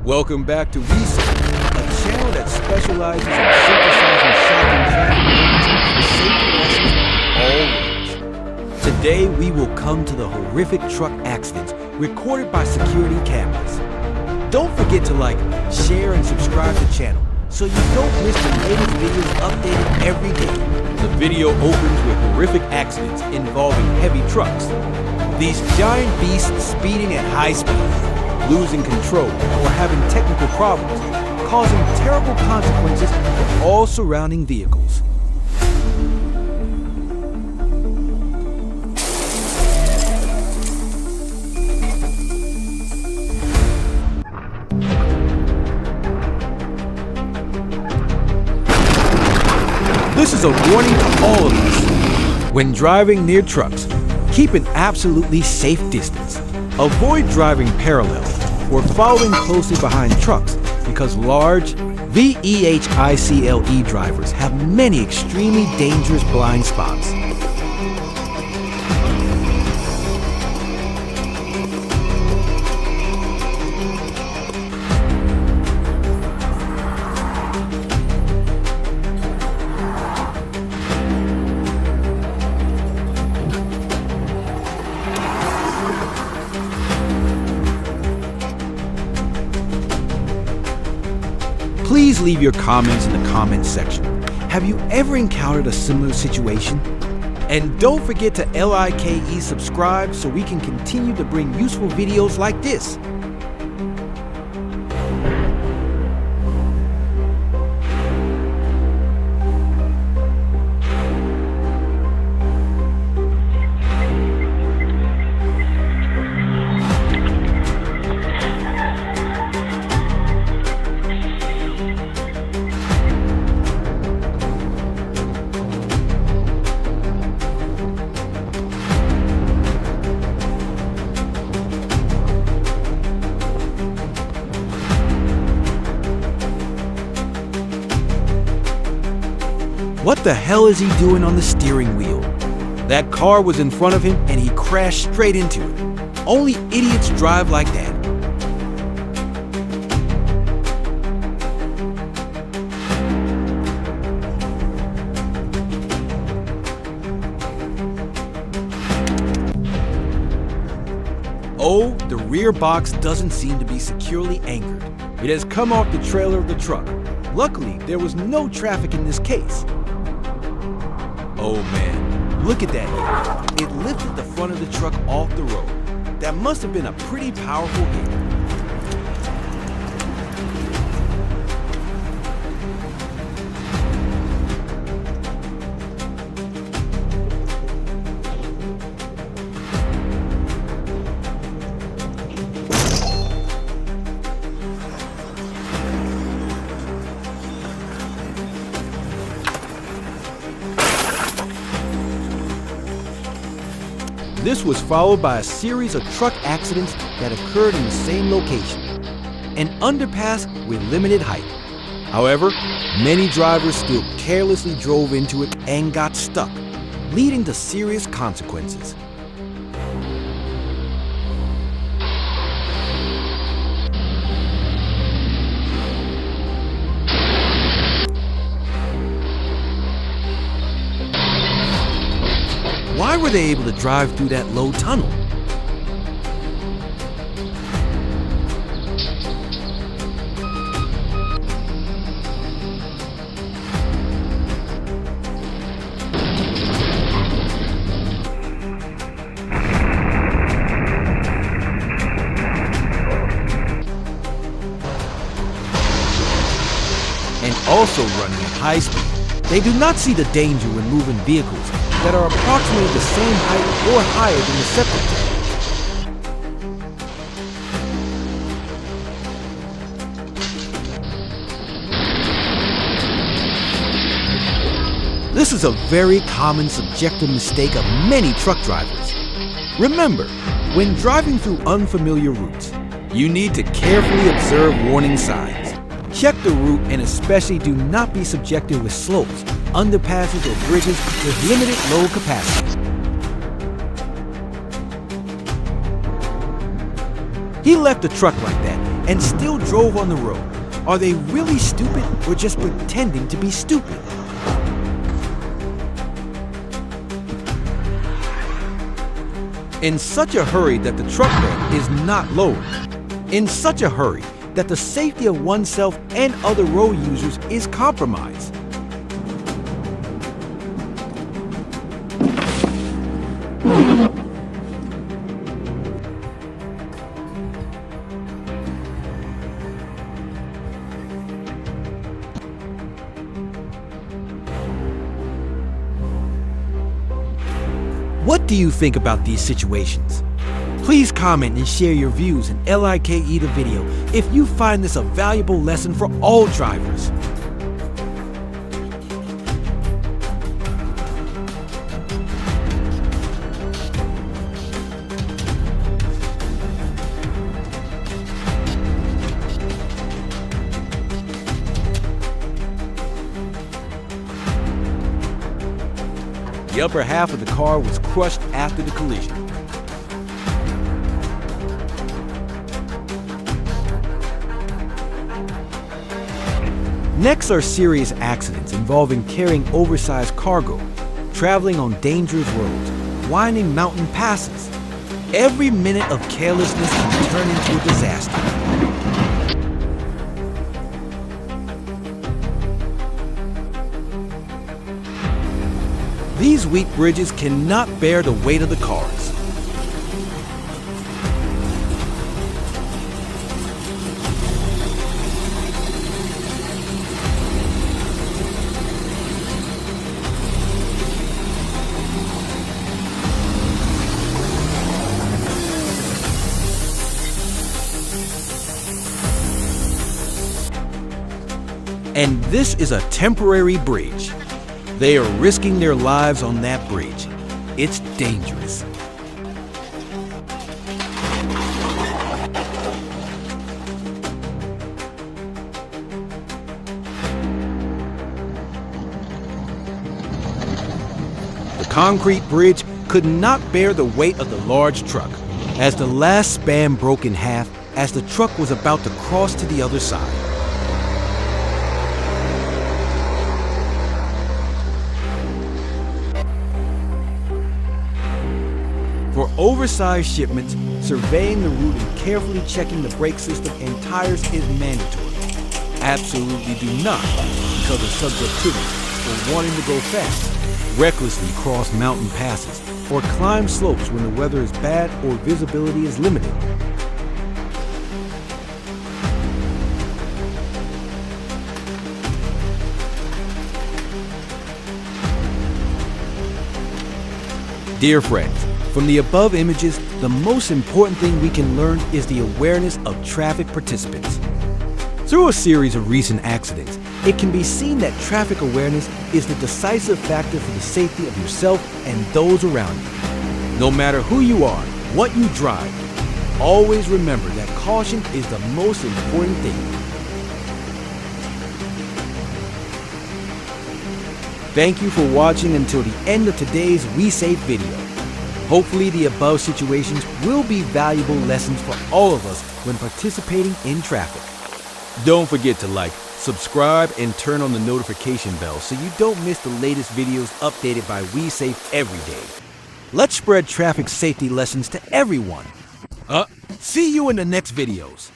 Welcome back to Research, a channel that specializes in synthesizing shocking traffic moments for safety lessons all ways. Today, we will come to the horrific truck accidents recorded by security cameras. Don't forget to like, share, and subscribe to the channel so you don't miss the latest videos updated every day. The video opens with horrific accidents involving heavy trucks. These giant beasts speeding at high speed, losing control, or having technical problems, causing terrible consequences for all surrounding vehicles. This is a warning to all of us. When driving near trucks, keep an absolutely safe distance. Avoid driving parallel or following closely behind trucks because large vehicle drivers have many extremely dangerous blind spots. Please leave your comments in the comments section. Have you ever encountered a similar situation? And don't forget to subscribe so we can continue to bring useful videos like this. What the hell is he doing on the steering wheel? That car was in front of him and he crashed straight into it. Only idiots drive like that. Oh, the rear box doesn't seem to be securely anchored. It has come off the trailer of the truck. Luckily, there was no traffic in this case. Oh man, look at that hit. It lifted the front of the truck off the road. That must have been a pretty powerful hit. This was followed by a series of truck accidents that occurred in the same location. An underpass with limited height. However, many drivers still carelessly drove into it and got stuck, leading to serious consequences. Why were they able to drive through that low tunnel? And also running at high speed, they do not see the danger when moving vehicles that are approximately the same height or higher than the septic. This is a very common subjective mistake of many truck drivers. Remember, when driving through unfamiliar routes, you need to carefully observe warning signs. Check the route and especially do not be subjected with slopes, underpasses, or bridges with limited load capacity. He left the truck like that and still drove on the road. Are they really stupid or just pretending to be stupid? In such a hurry that the truck bed is not lowered. In such a hurry that the safety of oneself and other road users is compromised. What do you think about these situations? Please comment and share your views and like the video if you find this a valuable lesson for all drivers. The upper half of the car was crushed after the collision. Next are serious accidents involving carrying oversized cargo, traveling on dangerous roads, winding mountain passes. Every minute of carelessness can turn into a disaster. These weak bridges cannot bear the weight of the cars. And this is a temporary bridge. They are risking their lives on that bridge. It's dangerous. The concrete bridge could not bear the weight of the large truck, as the last span broke in half as the truck was about to cross to the other side. For oversized shipments, surveying the route and carefully checking the brake system and tires is mandatory. Absolutely do not, because of subjectivity or wanting to go fast, recklessly cross mountain passes or climb slopes when the weather is bad or visibility is limited. Dear friends, from the above images, the most important thing we can learn is the awareness of traffic participants. Through a series of recent accidents, it can be seen that traffic awareness is the decisive factor for the safety of yourself and those around you. No matter who you are, what you drive, always remember that caution is the most important thing. Thank you for watching until the end of today's WeSafe video. Hopefully the above situations will be valuable lessons for all of us when participating in traffic. Don't forget to like, subscribe, and turn on the notification bell so you don't miss the latest videos updated by WeSafe every day. Let's spread traffic safety lessons to everyone. See you in the next videos.